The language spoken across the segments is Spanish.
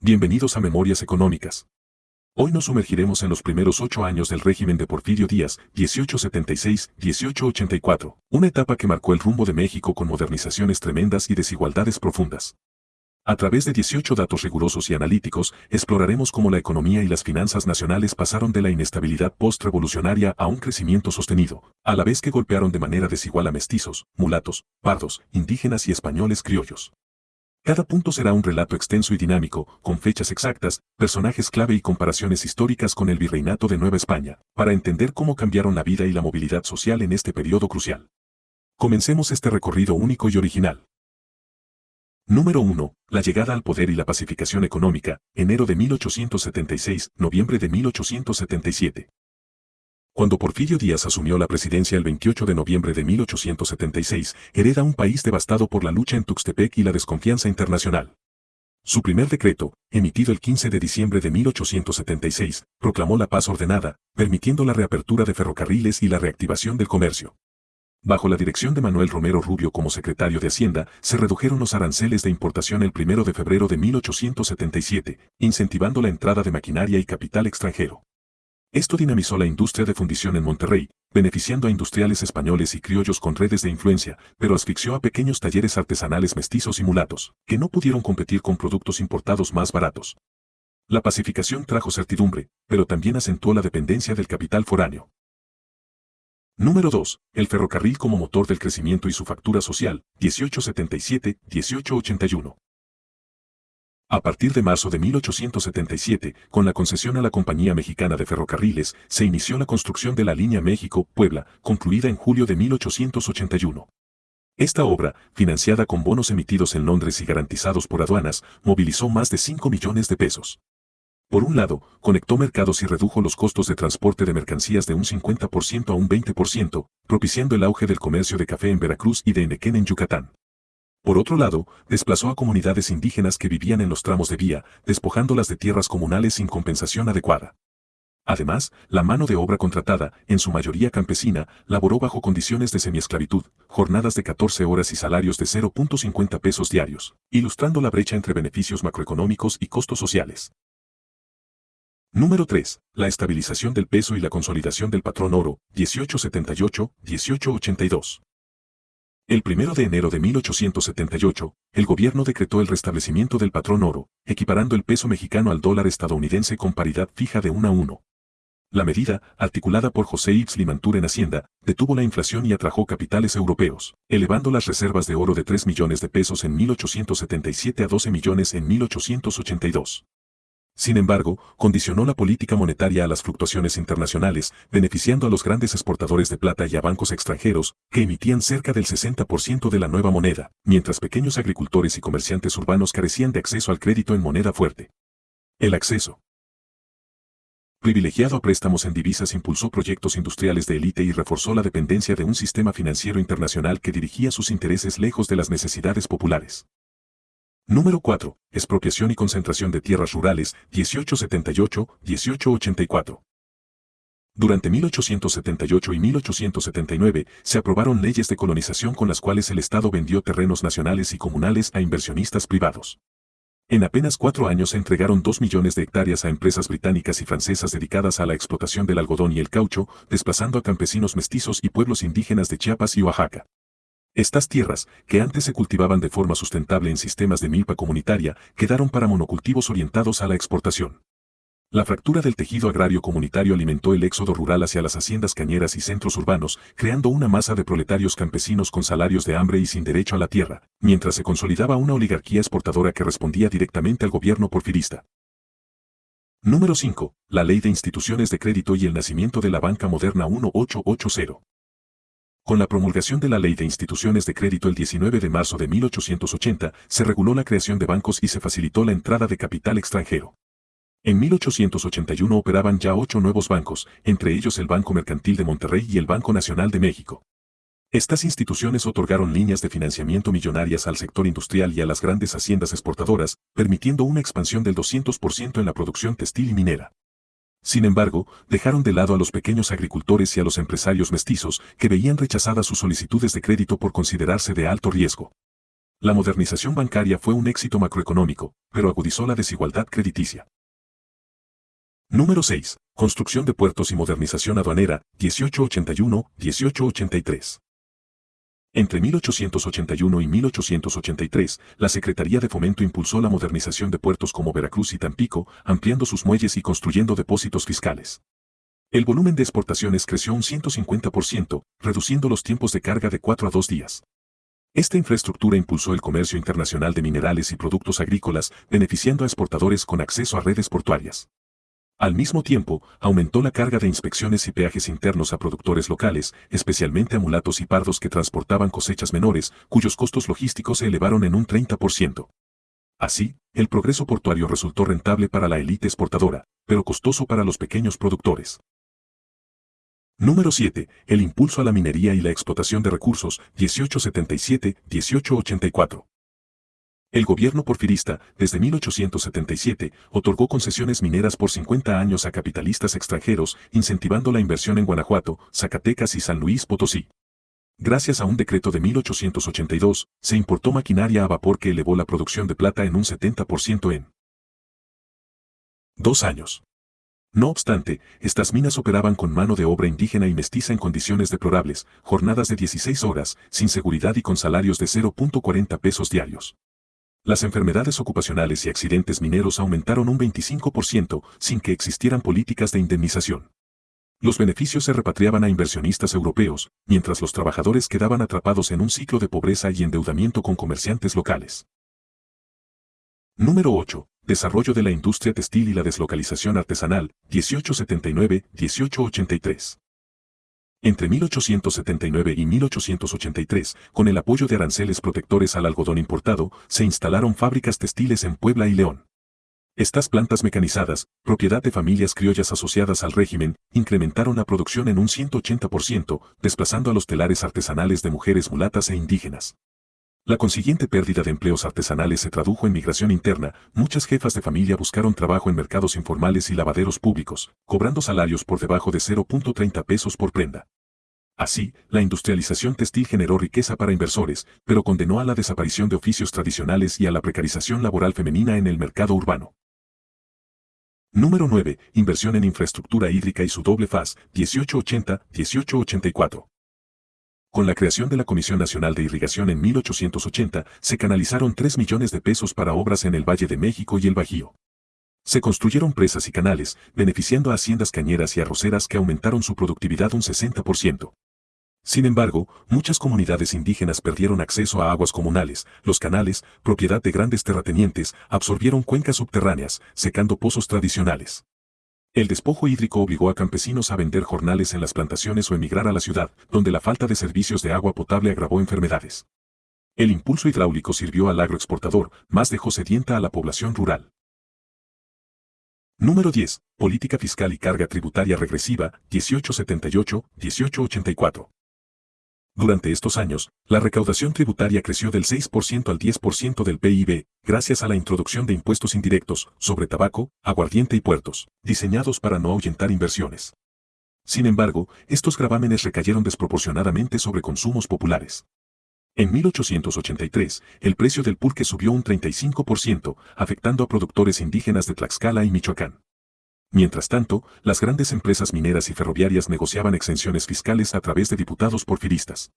Bienvenidos a Memorias Económicas. Hoy nos sumergiremos en los primeros 8 años del régimen de Porfirio Díaz, 1876-1884, una etapa que marcó el rumbo de México con modernizaciones tremendas y desigualdades profundas. A través de 18 datos rigurosos y analíticos, exploraremos cómo la economía y las finanzas nacionales pasaron de la inestabilidad post-revolucionaria a un crecimiento sostenido, a la vez que golpearon de manera desigual a mestizos, mulatos, pardos, indígenas y españoles criollos. Cada punto será un relato extenso y dinámico, con fechas exactas, personajes clave y comparaciones históricas con el virreinato de Nueva España, para entender cómo cambiaron la vida y la movilidad social en este periodo crucial. Comencemos este recorrido único y original. Número 1. La llegada al poder y la pacificación económica, enero de 1876, noviembre de 1877. Cuando Porfirio Díaz asumió la presidencia el 28 de noviembre de 1876, hereda un país devastado por la lucha en Tuxtepec y la desconfianza internacional. Su primer decreto, emitido el 15 de diciembre de 1876, proclamó la paz ordenada, permitiendo la reapertura de ferrocarriles y la reactivación del comercio. Bajo la dirección de Manuel Romero Rubio como secretario de Hacienda, se redujeron los aranceles de importación el 1 de febrero de 1877, incentivando la entrada de maquinaria y capital extranjero. Esto dinamizó la industria de fundición en Monterrey, beneficiando a industriales españoles y criollos con redes de influencia, pero asfixió a pequeños talleres artesanales mestizos y mulatos, que no pudieron competir con productos importados más baratos. La pacificación trajo certidumbre, pero también acentuó la dependencia del capital foráneo. Número 2. El ferrocarril como motor del crecimiento y su factura social, 1877-1881. A partir de marzo de 1877, con la concesión a la Compañía Mexicana de Ferrocarriles, se inició la construcción de la línea México-Puebla, concluida en julio de 1881. Esta obra, financiada con bonos emitidos en Londres y garantizados por aduanas, movilizó más de 5 millones de pesos. Por un lado, conectó mercados y redujo los costos de transporte de mercancías de un 50% a un 20%, propiciando el auge del comercio de café en Veracruz y de enequén en Yucatán. Por otro lado, desplazó a comunidades indígenas que vivían en los tramos de vía, despojándolas de tierras comunales sin compensación adecuada. Además, la mano de obra contratada, en su mayoría campesina, laboró bajo condiciones de semiesclavitud, jornadas de 14 horas y salarios de 0.50 pesos diarios, ilustrando la brecha entre beneficios macroeconómicos y costos sociales. Número 3. La estabilización del peso y la consolidación del patrón oro, 1878-1882. El 1 de enero de 1878, el gobierno decretó el restablecimiento del patrón oro, equiparando el peso mexicano al dólar estadounidense con paridad fija de 1 a 1. La medida, articulada por José Ives Limantur en Hacienda, detuvo la inflación y atrajo capitales europeos, elevando las reservas de oro de 3 millones de pesos en 1877 a 12 millones en 1882. Sin embargo, condicionó la política monetaria a las fluctuaciones internacionales, beneficiando a los grandes exportadores de plata y a bancos extranjeros, que emitían cerca del 60% de la nueva moneda, mientras pequeños agricultores y comerciantes urbanos carecían de acceso al crédito en moneda fuerte. El acceso privilegiado a préstamos en divisas impulsó proyectos industriales de élite y reforzó la dependencia de un sistema financiero internacional que dirigía sus intereses lejos de las necesidades populares. Número 4. Expropiación y concentración de tierras rurales, 1878-1884. Durante 1878 y 1879, se aprobaron leyes de colonización con las cuales el Estado vendió terrenos nacionales y comunales a inversionistas privados. En apenas 4 años se entregaron 2 millones de hectáreas a empresas británicas y francesas dedicadas a la explotación del algodón y el caucho, desplazando a campesinos mestizos y pueblos indígenas de Chiapas y Oaxaca. Estas tierras, que antes se cultivaban de forma sustentable en sistemas de milpa comunitaria, quedaron para monocultivos orientados a la exportación. La fractura del tejido agrario comunitario alimentó el éxodo rural hacia las haciendas cañeras y centros urbanos, creando una masa de proletarios campesinos con salarios de hambre y sin derecho a la tierra, mientras se consolidaba una oligarquía exportadora que respondía directamente al gobierno porfirista. Número 5. La Ley de Instituciones de Crédito y el nacimiento de la banca moderna 1880. Con la promulgación de la Ley de Instituciones de Crédito el 19 de marzo de 1880, se reguló la creación de bancos y se facilitó la entrada de capital extranjero. En 1881 operaban ya 8 nuevos bancos, entre ellos el Banco Mercantil de Monterrey y el Banco Nacional de México. Estas instituciones otorgaron líneas de financiamiento millonarias al sector industrial y a las grandes haciendas exportadoras, permitiendo una expansión del 200% en la producción textil y minera. Sin embargo, dejaron de lado a los pequeños agricultores y a los empresarios mestizos, que veían rechazadas sus solicitudes de crédito por considerarse de alto riesgo. La modernización bancaria fue un éxito macroeconómico, pero agudizó la desigualdad crediticia. Número 6. Construcción de puertos y modernización aduanera, 1881-1883. Entre 1881 y 1883, la Secretaría de Fomento impulsó la modernización de puertos como Veracruz y Tampico, ampliando sus muelles y construyendo depósitos fiscales. El volumen de exportaciones creció un 150%, reduciendo los tiempos de carga de 4 a 2 días. Esta infraestructura impulsó el comercio internacional de minerales y productos agrícolas, beneficiando a exportadores con acceso a redes portuarias. Al mismo tiempo, aumentó la carga de inspecciones y peajes internos a productores locales, especialmente a mulatos y pardos que transportaban cosechas menores, cuyos costos logísticos se elevaron en un 30%. Así, el progreso portuario resultó rentable para la élite exportadora, pero costoso para los pequeños productores. Número 7. El impulso a la minería y la explotación de recursos, 1877-1884. El gobierno porfirista, desde 1877, otorgó concesiones mineras por 50 años a capitalistas extranjeros, incentivando la inversión en Guanajuato, Zacatecas y San Luis Potosí. Gracias a un decreto de 1882, se importó maquinaria a vapor que elevó la producción de plata en un 70% en 2 años. No obstante, estas minas operaban con mano de obra indígena y mestiza en condiciones deplorables, jornadas de 16 horas, sin seguridad y con salarios de 0.40 pesos diarios. Las enfermedades ocupacionales y accidentes mineros aumentaron un 25% sin que existieran políticas de indemnización. Los beneficios se repatriaban a inversionistas europeos, mientras los trabajadores quedaban atrapados en un ciclo de pobreza y endeudamiento con comerciantes locales. Número 8. Desarrollo de la industria textil y la deslocalización artesanal, 1879-1883. Entre 1879 y 1883, con el apoyo de aranceles protectores al algodón importado, se instalaron fábricas textiles en Puebla y León. Estas plantas mecanizadas, propiedad de familias criollas asociadas al régimen, incrementaron la producción en un 180%, desplazando a los telares artesanales de mujeres mulatas e indígenas. La consiguiente pérdida de empleos artesanales se tradujo en migración interna, muchas jefas de familia buscaron trabajo en mercados informales y lavaderos públicos, cobrando salarios por debajo de 0.30 pesos por prenda. Así, la industrialización textil generó riqueza para inversores, pero condenó a la desaparición de oficios tradicionales y a la precarización laboral femenina en el mercado urbano. Número 9. Inversión en infraestructura hídrica y su doble faz, 1880-1884. Con la creación de la Comisión Nacional de Irrigación en 1880, se canalizaron 3 millones de pesos para obras en el Valle de México y el Bajío. Se construyeron presas y canales, beneficiando a haciendas cañeras y arroceras que aumentaron su productividad un 60%. Sin embargo, muchas comunidades indígenas perdieron acceso a aguas comunales, los canales, propiedad de grandes terratenientes, absorbieron cuencas subterráneas, secando pozos tradicionales. El despojo hídrico obligó a campesinos a vender jornales en las plantaciones o emigrar a la ciudad, donde la falta de servicios de agua potable agravó enfermedades. El impulso hidráulico sirvió al agroexportador, más dejó sedienta a la población rural. Número 10. Política fiscal y carga tributaria regresiva, 1878-1884. Durante estos años, la recaudación tributaria creció del 6% al 10% del PIB, gracias a la introducción de impuestos indirectos sobre tabaco, aguardiente y puertos, diseñados para no ahuyentar inversiones. Sin embargo, estos gravámenes recayeron desproporcionadamente sobre consumos populares. En 1883, el precio del pulque subió un 35%, afectando a productores indígenas de Tlaxcala y Michoacán. Mientras tanto, las grandes empresas mineras y ferroviarias negociaban exenciones fiscales a través de diputados porfiristas.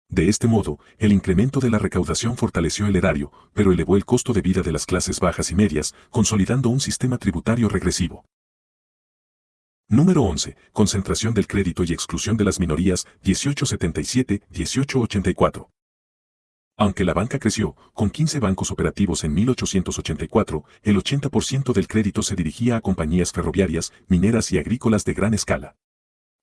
De este modo, el incremento de la recaudación fortaleció el erario, pero elevó el costo de vida de las clases bajas y medias, consolidando un sistema tributario regresivo. Número 11. Concentración del crédito y exclusión de las minorías, 1877-1884. Aunque la banca creció, con 15 bancos operativos en 1884, el 80% del crédito se dirigía a compañías ferroviarias, mineras y agrícolas de gran escala.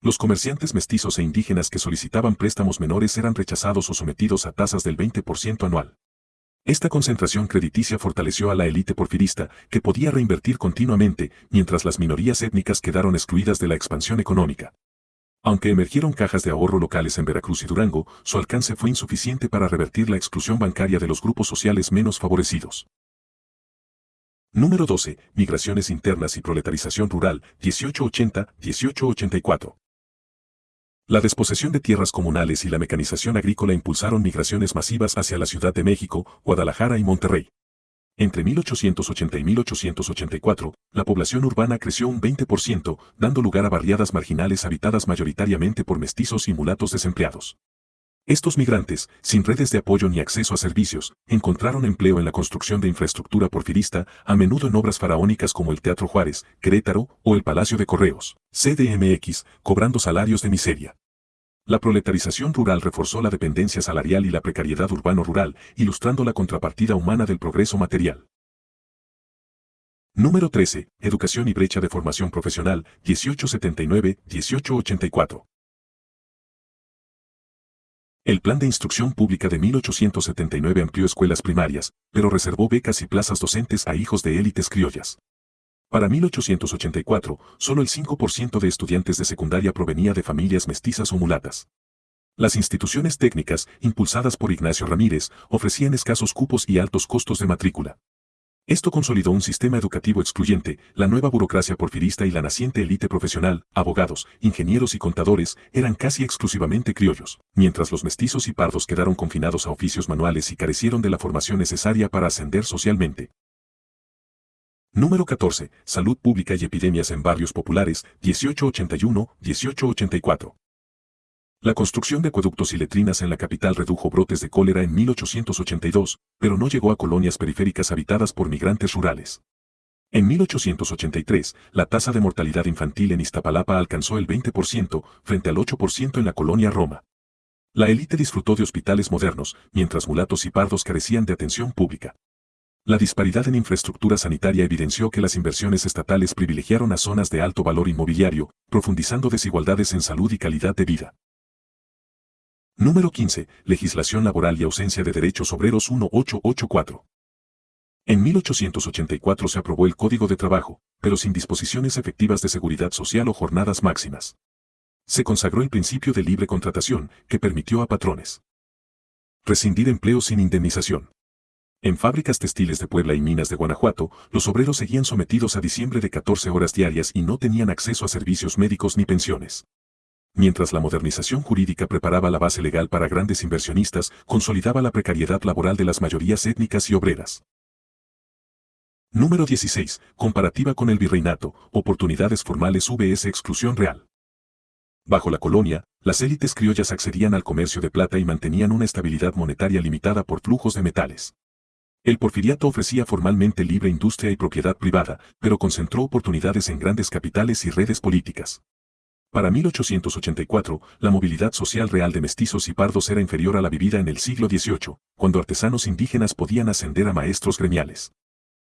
Los comerciantes mestizos e indígenas que solicitaban préstamos menores eran rechazados o sometidos a tasas del 20% anual. Esta concentración crediticia fortaleció a la élite porfirista, que podía reinvertir continuamente, mientras las minorías étnicas quedaron excluidas de la expansión económica. Aunque emergieron cajas de ahorro locales en Veracruz y Durango, su alcance fue insuficiente para revertir la exclusión bancaria de los grupos sociales menos favorecidos. Número 12. Migraciones internas y proletarización rural, 1880-1884. La desposesión de tierras comunales y la mecanización agrícola impulsaron migraciones masivas hacia la Ciudad de México, Guadalajara y Monterrey. Entre 1880 y 1884, la población urbana creció un 20%, dando lugar a barriadas marginales habitadas mayoritariamente por mestizos y mulatos desempleados. Estos migrantes, sin redes de apoyo ni acceso a servicios, encontraron empleo en la construcción de infraestructura porfirista, a menudo en obras faraónicas como el Teatro Juárez, Querétaro, o el Palacio de Correos, CDMX, cobrando salarios de miseria. La proletarización rural reforzó la dependencia salarial y la precariedad urbano-rural, ilustrando la contrapartida humana del progreso material. Número 13. Educación y brecha de formación profesional, 1879-1884. El Plan de Instrucción Pública de 1879 amplió escuelas primarias, pero reservó becas y plazas docentes a hijos de élites criollas. Para 1884, solo el 5% de estudiantes de secundaria provenía de familias mestizas o mulatas. Las instituciones técnicas, impulsadas por Ignacio Ramírez, ofrecían escasos cupos y altos costos de matrícula. Esto consolidó un sistema educativo excluyente, la nueva burocracia porfirista y la naciente élite profesional, abogados, ingenieros y contadores, eran casi exclusivamente criollos, mientras los mestizos y pardos quedaron confinados a oficios manuales y carecieron de la formación necesaria para ascender socialmente. Número 14. Salud pública y epidemias en barrios populares, 1881-1884. La construcción de acueductos y letrinas en la capital redujo brotes de cólera en 1882, pero no llegó a colonias periféricas habitadas por migrantes rurales. En 1883, la tasa de mortalidad infantil en Iztapalapa alcanzó el 20%, frente al 8% en la colonia Roma. La élite disfrutó de hospitales modernos, mientras mulatos y pardos carecían de atención pública. La disparidad en infraestructura sanitaria evidenció que las inversiones estatales privilegiaron a zonas de alto valor inmobiliario, profundizando desigualdades en salud y calidad de vida. Número 15. Legislación laboral y ausencia de derechos obreros 1884. En 1884 se aprobó el Código de Trabajo, pero sin disposiciones efectivas de seguridad social o jornadas máximas. Se consagró el principio de libre contratación, que permitió a patrones rescindir empleos sin indemnización. En fábricas textiles de Puebla y minas de Guanajuato, los obreros seguían sometidos a diciembre de 14 horas diarias y no tenían acceso a servicios médicos ni pensiones. Mientras la modernización jurídica preparaba la base legal para grandes inversionistas, consolidaba la precariedad laboral de las mayorías étnicas y obreras. Número 16. Comparativa con el virreinato, oportunidades formales vs exclusión real. Bajo la colonia, las élites criollas accedían al comercio de plata y mantenían una estabilidad monetaria limitada por flujos de metales. El porfiriato ofrecía formalmente libre industria y propiedad privada, pero concentró oportunidades en grandes capitales y redes políticas. Para 1884, la movilidad social real de mestizos y pardos era inferior a la vivida en el siglo XVIII, cuando artesanos indígenas podían ascender a maestros gremiales.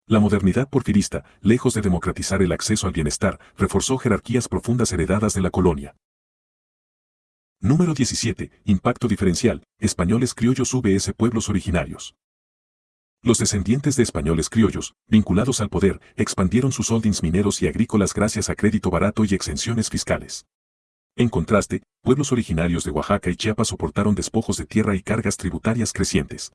La modernidad porfirista, lejos de democratizar el acceso al bienestar, reforzó jerarquías profundas heredadas de la colonia. Número 17. Impacto diferencial, españoles criollos vs pueblos originarios. Los descendientes de españoles criollos, vinculados al poder, expandieron sus holdings mineros y agrícolas gracias a crédito barato y exenciones fiscales. En contraste, pueblos originarios de Oaxaca y Chiapas soportaron despojos de tierra y cargas tributarias crecientes.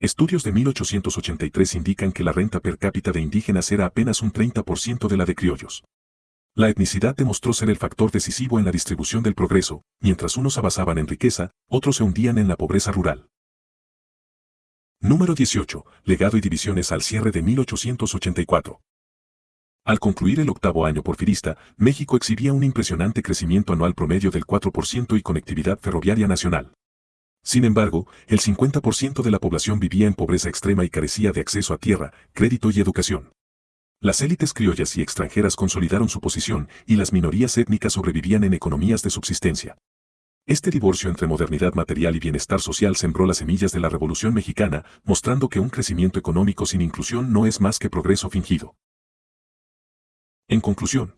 Estudios de 1883 indican que la renta per cápita de indígenas era apenas un 30% de la de criollos. La etnicidad demostró ser el factor decisivo en la distribución del progreso, mientras unos avanzaban en riqueza, otros se hundían en la pobreza rural. Número 18. Legado y divisiones al cierre de 1884. Al concluir el octavo año porfirista, México exhibía un impresionante crecimiento anual promedio del 4% y conectividad ferroviaria nacional. Sin embargo, el 50% de la población vivía en pobreza extrema y carecía de acceso a tierra, crédito y educación. Las élites criollas y extranjeras consolidaron su posición, y las minorías étnicas sobrevivían en economías de subsistencia. Este divorcio entre modernidad material y bienestar social sembró las semillas de la Revolución Mexicana, mostrando que un crecimiento económico sin inclusión no es más que progreso fingido. En conclusión,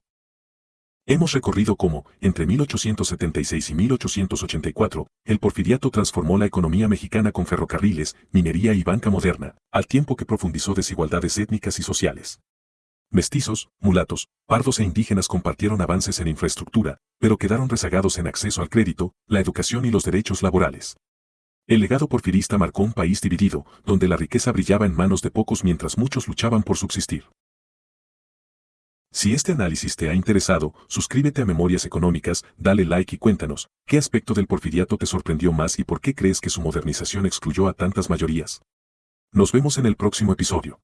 hemos recorrido cómo, entre 1876 y 1884, el porfiriato transformó la economía mexicana con ferrocarriles, minería y banca moderna, al tiempo que profundizó desigualdades étnicas y sociales. Mestizos, mulatos, pardos e indígenas compartieron avances en infraestructura, pero quedaron rezagados en acceso al crédito, la educación y los derechos laborales. El legado porfirista marcó un país dividido, donde la riqueza brillaba en manos de pocos mientras muchos luchaban por subsistir. Si este análisis te ha interesado, suscríbete a Memorias Económicas, dale like y cuéntanos, ¿qué aspecto del porfiriato te sorprendió más y por qué crees que su modernización excluyó a tantas mayorías? Nos vemos en el próximo episodio.